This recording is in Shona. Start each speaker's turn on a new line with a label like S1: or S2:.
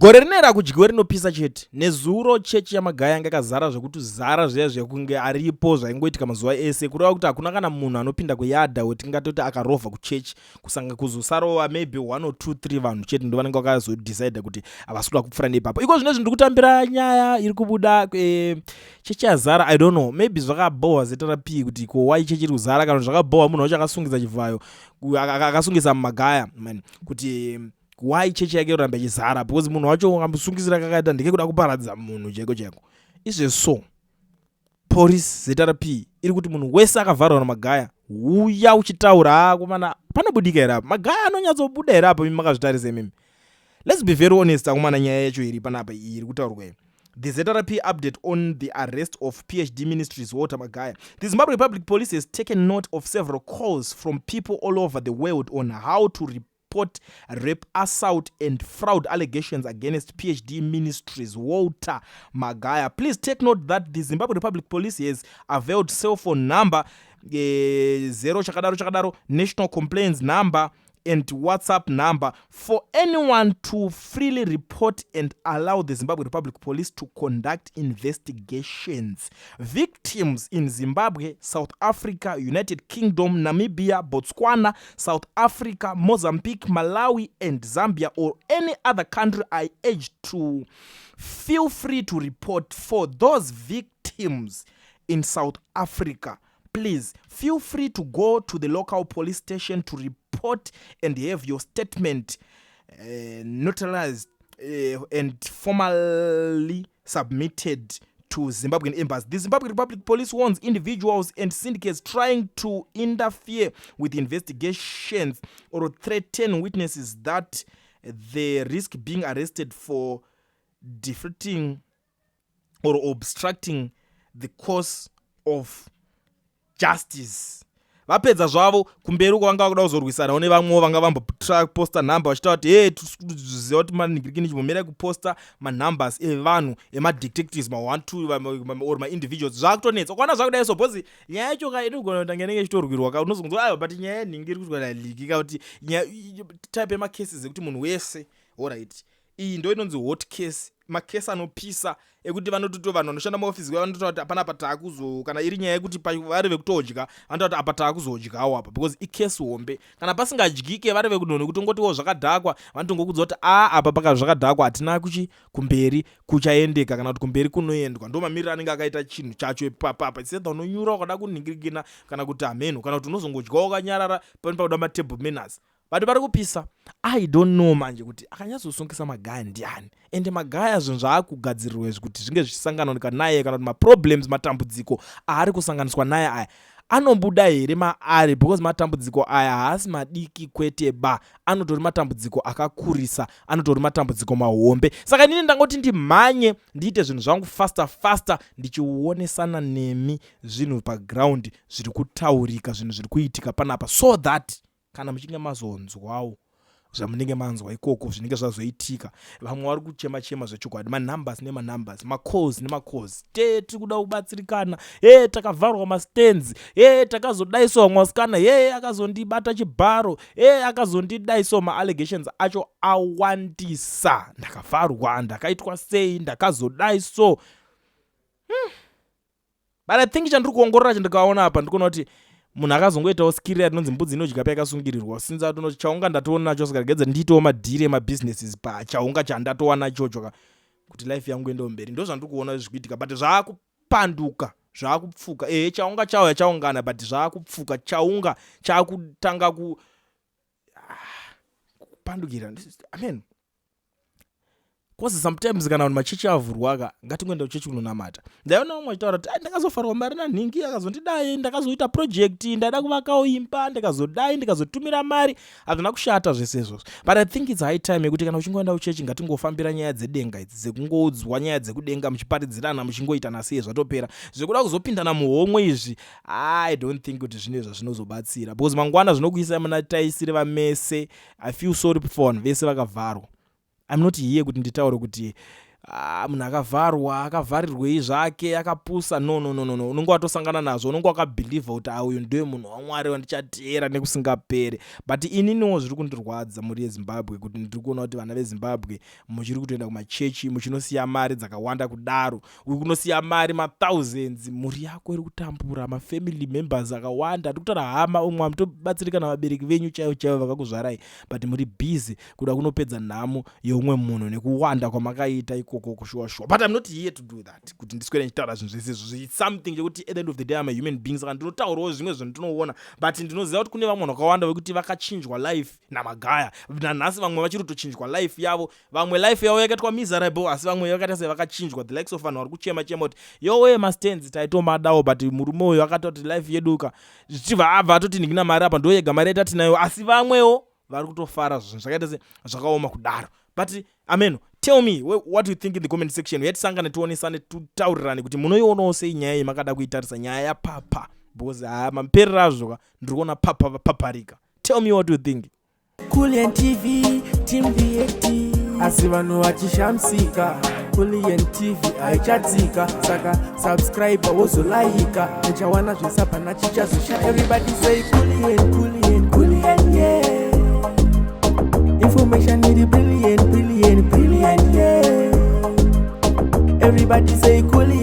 S1: gore rinera kudyiwa rinopisa chete nezuro chechi yamagaya yanga yakazara zvekuti zara zviya zvekunge aripo zvaingoitika mazuva ese kureva kuti hakuna kana munhu anopinda kuyadha wetingatoti akarovha kuchechi kusanga kuzosarawo maybe 1 or 2 3 vanhu chete ndo vanenge vakazodecide kuti havasi kuda kupfuura neipapo. Iko zvino ndiri kutambira nyaya iri kubuda chechi yazara. I don't know, maybe zvakabohwa zeterapi kuti ko why chechi iri kuzara kana zvakabohwa munhu wacho akasungisa chivhayo akasungisa mumagaya kuti why chechi yake yoramba ichizara, because munhu wacho ukamusungisira kakaita ndike kuda kuparadza munhu cheko cheko. Izve so police zeterapi iri kuti munhu wese akavharwa namagaya uya uchitaura kumana panobudika here apa, magaya anonyatsobuda here apa makazvitarisa mimi. Let's be very honest akumana nyaya yacho iri panapa iri kutaurwa. The ZRP update on the arrest of PhD Ministries Walter Magaya. The Zimbabwe Public Police has taken note of several calls from people all over the world on how to report rape, assault and fraud allegations against PhD Ministries Walter Magaya. Please take note that the Zimbabwe Public Police has availed cell phone number 0 national complaints number and WhatsApp number for anyone to freely report and allow the Zimbabwe Republic Police to conduct investigations. Victims in Zimbabwe, South Africa, United Kingdom, Namibia, Botswana, South Africa, Mozambique, Malawi and Zambia or any other country are urged to feel free to report. For those victims in South Africa, please feel free to go to the local police station to report and have your statement notarized and formally submitted to Zimbabwean embassy. The Zimbabwe Republic Police warns individuals and syndicates trying to interfere with investigations or threaten witnesses that they risk being arrested for deflecting or obstructing the course of justice. Vapedza zvavo kumberi uko vanga vakuda kuzorwisana ne vamwe vanga vamboposta number vachitaura kuti hey tuziva kuti maningirikini chimomera kuposta manumbers evanhu emadetectives ma1 or ma-individuals zvakutonetsa kwana zvakudai so bhozi nyaya yacho ka inogona kuti anenge chitorwirwa ka unozongonzwa ayo but nyaya yenhingiri kuti kwalaliki kuti type yemacases ekuti munhu wese alright iyi ndo inonzi hot case, makesi anopisa ekuti vanototo vanhu vanoshanda muofisi vanototaura kuti hapana patakuzo kana iri nyaya yekuti vari vekutodya vanotaura kuti apa takuzodyawo apa because ikesi hombe. Kana pasingadyike vari vekunono kuti ngotiwo zvakadhakwa vanotongokudza kuti apa paka zvakadhakwa hatina kumberi kuchaendeka kana kuti kumberi kunoendwa, ndo mamiriro anenge akaita chinhu chacho ipapapa chisedza unonyura wakada kuningirikina kana kuti amenhu kana kuti unozongodyawo ukanyarara pakuda matable manners. But vari kupisa. I don't know manje kuti akanyatsosungisa magaya ndiani ende magaya zvinhu zvaakugadzirirwa kuti zvinge zvichisanganika naye kana kuti maproblems matambudziko aari kusanganiswa naye aya anombuda here maari because matambudziko aya haasi madiki kwete ba, anotori matambudziko akakurisa, anotori matambudziko mahombe. Saka nini ndangoti ndimhanye ndiite zvinhu zvangu faster ndichionesana nemi zvinhu paground zviri kutaurika, zvinhu zviri kuitika panapa so that kana muchinge mazonzwawo zvamunenge manzwa ikoko zvinenge zvazoitika vamwe vari kuchema zvechokwadi manumbers nemanumbers macalls nemacalls tiri kuda kubatsirikana takavharwa mastands takazodaisawo mwasikana akazondibata chibharo akazondidaisawo maallegations acho awandisa, ndakavharwa ndakaitwa sei ndakazodaiso but I think chandiri kuongorora chandikaona apa ndikuona kuti munhu akazongoitawo skiri yatinonzi mbudzi inodya payakasungirirwa since atonoti chaunga ndatoona nacho sakaregedza ndiitewo madhiri emabusinesses pachaunga chandatowana ichocho kuti life yangu ende mberi. Ndo zvandiri kuona zvikuitika but zvaakupanduka zvaakupfuka chaunga chauya chaungana but zvaakupfuka chaunga chaakutanga kupandukira. Amen. Because sometimes kana machechi avhurwa ngatingoenda kuchechi kunonamata. Ndaiona umwe achitaura kuti ndakazofarwa mari nanhingi akazondidai ndakazoita project ndada kuvakawo imba ndakazodai ndikazotumira mari hazvina kushata zvese izvozvo. But I think it's high time yekuti kana uchingoenda kuchechi ngatingofambira nyaya dzedenga idzi dzekungoudzwa nyaya dzekudenga muchiparidzirana muchingoitana sei zvatopera. Zvekuda kuzopindana muhomwe izvi I don't think kuti zvine zvazvinozobatsira because mangwana zvinokuisa muna taisiri vamese. I feel sorry for vanhu vese vakavharwa. I'm not here kuti nditaure kuti munhu akavharirwei zvake akapusa no unonge watosangana nazvo, unonge wakabhilivha kuti uyu ndiye munhu waMwari wandichateera nekusingapere. But ininiwo zviri kundirwadza muri yeZimbabwe kuti ndiri kuona kuti vana veZimbabwe muchiri kutoenda kumachechi, muchinosiya mari dzakawanda kudaro, uri kunosiya mari ma-thousands, mhuri yako iri kutambura, ma-family members akawanda, tiri kutaura hama, umwe amutobatsirika navabereki venyu chaivo vakakuzvarai, but muri busy kuda kunopedza nhamo yeumwe munhu nekuwanda kwamakaita ikoko kushuwa-shuwa. But I'm not here to do that, kuti ndiswere ndichitaura zvinhu zvesizvo. It's something chekuti at the end of the day I'm a human being, saka ndinotaurawo zvimwe zvandinoona, but ndinoziva kuti kune vamwe vanhu vakawanda vekuti vakachinjwa life namagaya. Nanhasi vamwe vachiri kutochinjwa life yavo, vamwe life yavo yakaitwa miserable, asi vamwe vakaita sevakachinjwa, the likes of vanhu vari kuchema kuti yowe mastenzi taitomadawo, but murume uyu akati kuti life yedu zvichibva abva atoti ndingina mari apa ndo yega mari yatatinayo, asi vamwewo vari kutofara zvinhu zvakaita zvakaoma kudaro. But amen, tell me what you think in the comment section. Yatisangane tionesane tutaurirane kuti munoionawo sei nyaya yemakada kuitarisa, nyaya yapapa, because mamuperero azvo ndiri kuona papa vapaparika. Tell me what you think.
S2: Kulian TV, Team VAT, asi vanhu vachishamsika. Kulian TV haichatsika, saka subscribe wozolaika, nechawana zvisapana chichazosha. Everybody say Kulian, yeah. Information need brilliant, yeah. Everybody say Kulian.